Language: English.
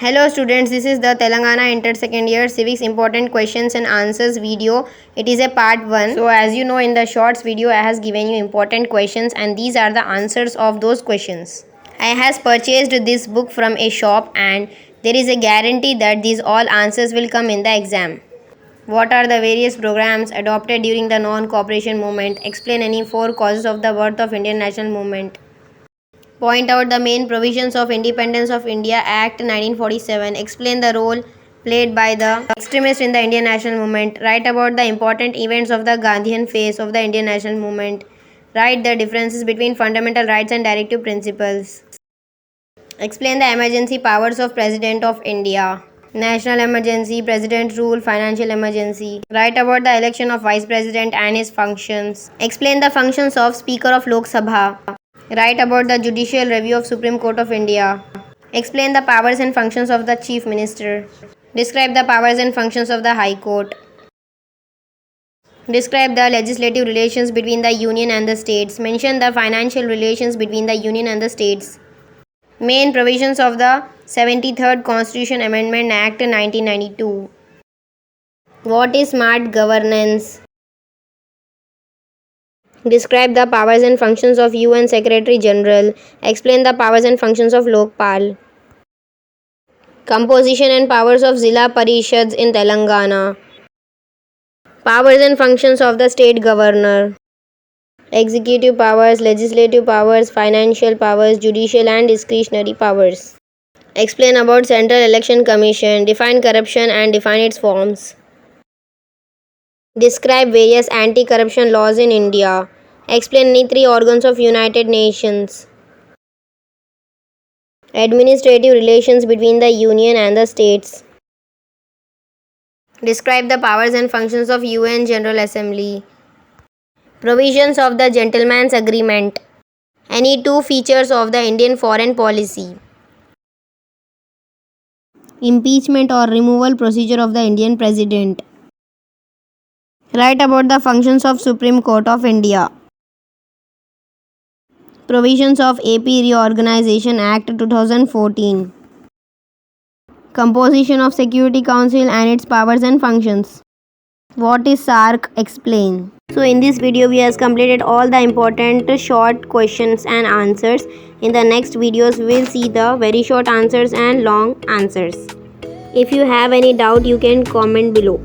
Hello students, this is the Telangana Inter Second Year Civics Important Questions and Answers video. It is a part 1. So as you know, in the shorts video I has given you important questions and these are the answers of those questions. I has purchased this book from a shop and there is a guarantee that these all answers will come in the exam. What are the various programs adopted during the non-cooperation movement? Explain any 4 causes of the birth of Indian national movement. Point out the main provisions of Independence of India Act 1947. Explain the role played by the extremists in the Indian national movement. Write about the important events of the Gandhian phase of the Indian national movement. Write the differences between fundamental rights and directive principles. Explain the emergency powers of President of India. National emergency, president rule, financial emergency. Write about the election of vice president and his functions. Explain the functions of Speaker of Lok Sabha. Write about the judicial review of Supreme Court of India. Explain the powers and functions of the Chief Minister. Describe the powers and functions of the High Court. Describe the legislative relations between the Union and the states. Mention the financial relations between the Union and the states. Main provisions of the 73rd Constitution Amendment Act 1992. What is smart governance? Describe the powers and functions of UN Secretary General. Explain the powers and functions of Lokpal. Composition and powers of Zilla Parishads in Telangana. Powers and functions of the State Governor. Executive powers, legislative powers, financial powers, judicial and discretionary powers. Explain about Central Election Commission. Define corruption and define its forms. Describe various anti-corruption laws in India. Explain any 3 organs of United Nations. Administrative relations between the Union and the states. Describe the powers and functions of UN General Assembly. Provisions of the Gentleman's Agreement. Any 2 features of the Indian foreign policy. Impeachment or removal procedure of the Indian President. Write about the functions of Supreme Court of India. Provisions of AP Reorganization Act 2014. Composition of Security Council and its powers and functions. What is SARC? Explain. So in this video we have completed all the important short questions and answers. In the next videos we will see the very short answers and long answers. If you have any doubt you can comment below.